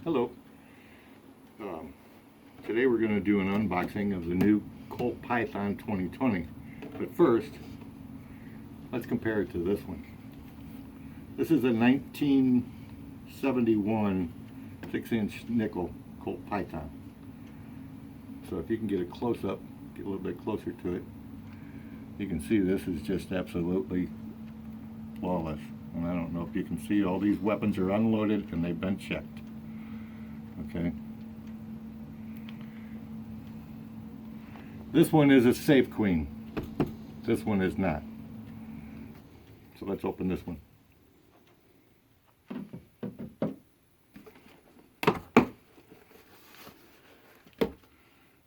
Hello. Um, Today we're going to do an unboxing of the new Colt Python 2020. But first, let's compare it to this one. This is a 1971 6-inch nickel Colt Python. So if you can get a close-up, get a little bit closer to it, you can see this is just absolutely flawless. And I don't know if you can see, all these weapons are unloaded and they've been checked. Okay. This one is a safe queen. This one is not. So let's open this one.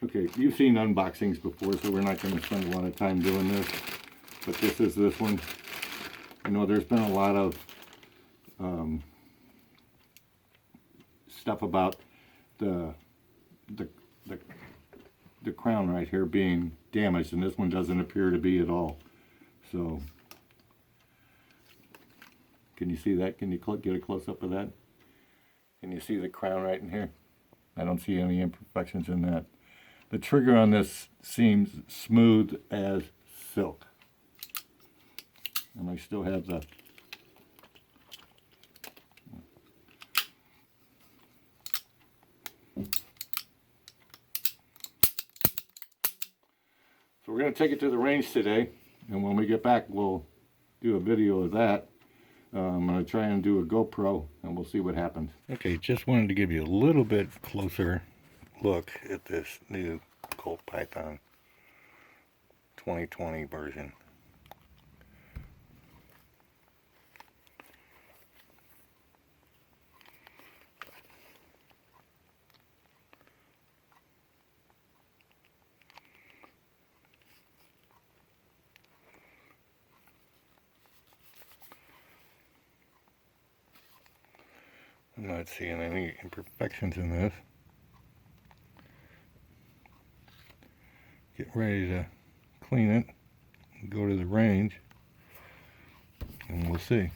Okay, you've seen unboxings before, so we're not going to spend a lot of time doing this. But this is this one. You know, there's been a lot of stuff about the crown right here being damaged, and this one doesn't appear to be at all. So, can you see that? Can you get a close-up of that? Can you see the crown right in here? I don't see any imperfections in that. The trigger on this seems smooth as silk. And I still have the So we're going to take it to the range today, and when we get back we'll do a video of that. I'm going to try and do a GoPro, and we'll see what happens. Okay, just wanted to give you a little bit closer look at this new Colt Python 2020 version. I'm not seeing any imperfections in this. Get ready to clean it, go to the range, and we'll see.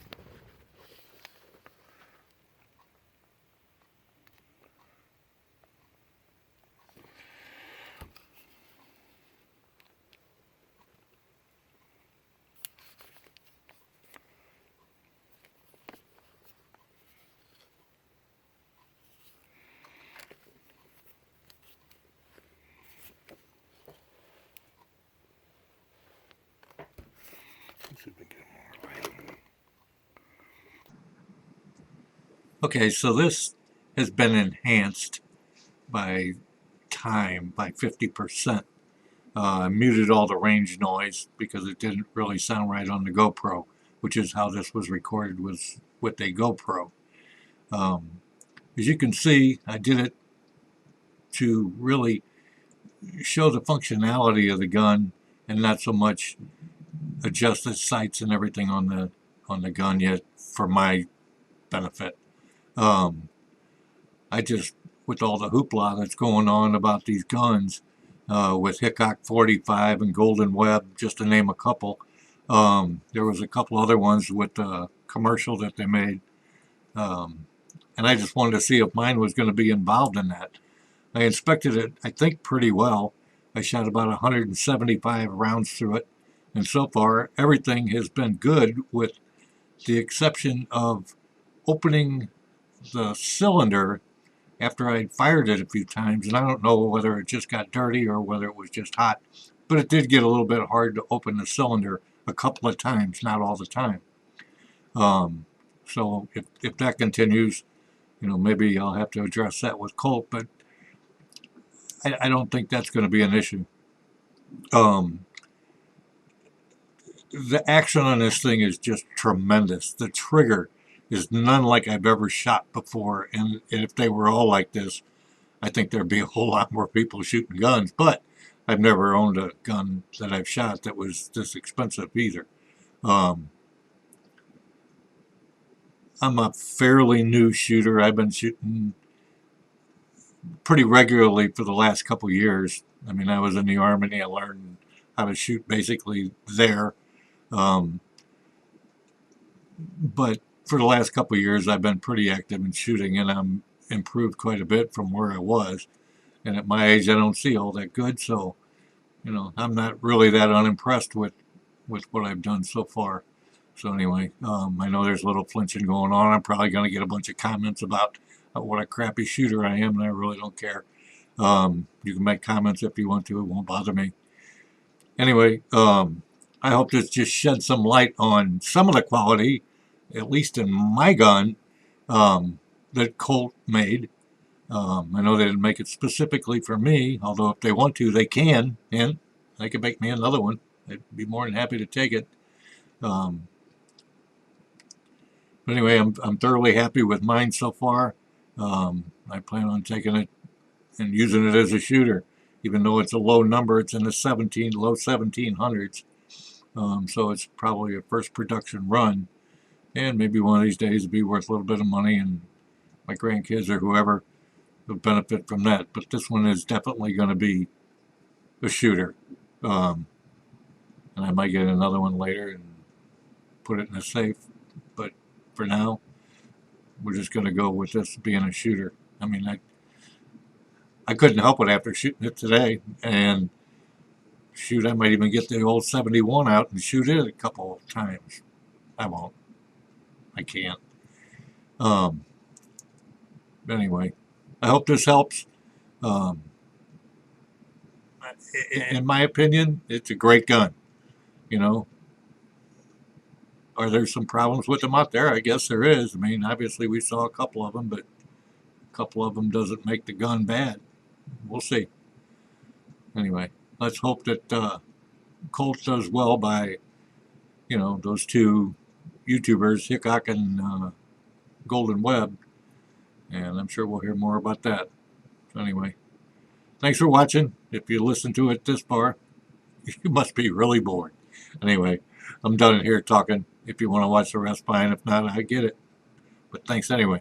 Let's see if we can get more light on it. Okay, so this has been enhanced by time by 50%. I muted all the range noise because it didn't really sound right on the GoPro, which is how this was recorded with a GoPro. As you can see, I did it to really show the functionality of the gun and not so much adjust the sights and everything on the gun yet for my benefit. I just, with all the hoopla that's going on about these guns, with Hickok 45 and Golden Web, just to name a couple. There was a couple other ones with the commercial that they made. And I just wanted to see if mine was going to be involved in that. I inspected it, I think, pretty well. I shot about 175 rounds through it. And so far, everything has been good with the exception of opening the cylinder after I fired it a few times, and I don't know whether it just got dirty or whether it was just hot, but it did get a little bit hard to open the cylinder a couple of times, not all the time. So if that continues, maybe I'll have to address that with Colt, but I don't think that's going to be an issue. The action on this thing is just tremendous. The trigger is none like I've ever shot before, and if they were all like this, I think there'd be a whole lot more people shooting guns, but I've never owned a gun that I've shot that was this expensive either. I'm a fairly new shooter. I've been shooting pretty regularly for the last couple years. I mean, I was in the Army. I learned how to shoot basically there. But for the last couple of years, I've been pretty active in shooting, and I'm improved quite a bit from where I was. And at my age, I don't see all that good, so I'm not really that unimpressed with what I've done so far. So anyway, I know there's a little flinching going on. I'm probably going to get a bunch of comments about what a crappy shooter I am, and I really don't care. You can make comments if you want to. It won't bother me. Anyway, I hope this just shed some light on some of the quality, at least in my gun, that Colt made. I know they didn't make it specifically for me, although if they want to, they can, and they can make me another one. I'd be more than happy to take it. Um, but anyway, I'm thoroughly happy with mine so far. I plan on taking it and using it as a shooter, even though it's a low number. It's in the low 1700s. So it's probably a first production run, and maybe one of these days it'll be worth a little bit of money, and my grandkids or whoever will benefit from that. But this one is definitely going to be a shooter, um, and I might get another one later and put it in a safe. But for now, we're just going to go with this being a shooter. I mean, I couldn't help it after shooting it today, and shoot, I might even get the old 71 out and shoot it a couple of times. I won't. I can't. Um, anyway, I hope this helps. Um, in my opinion, it's a great gun. You know, are there some problems with them out there? I guess there is. I mean, obviously we saw a couple of them, but a couple of them doesn't make the gun bad. We'll see. Anyway, let's hope that Colt does well by, those two YouTubers, Hickok and Golden Web, and I'm sure we'll hear more about that. So anyway, thanks for watching. If you listen to it this far, you must be really bored. Anyway, I'm done here talking. If you want to watch the rest, fine. If not, I get it. But thanks anyway.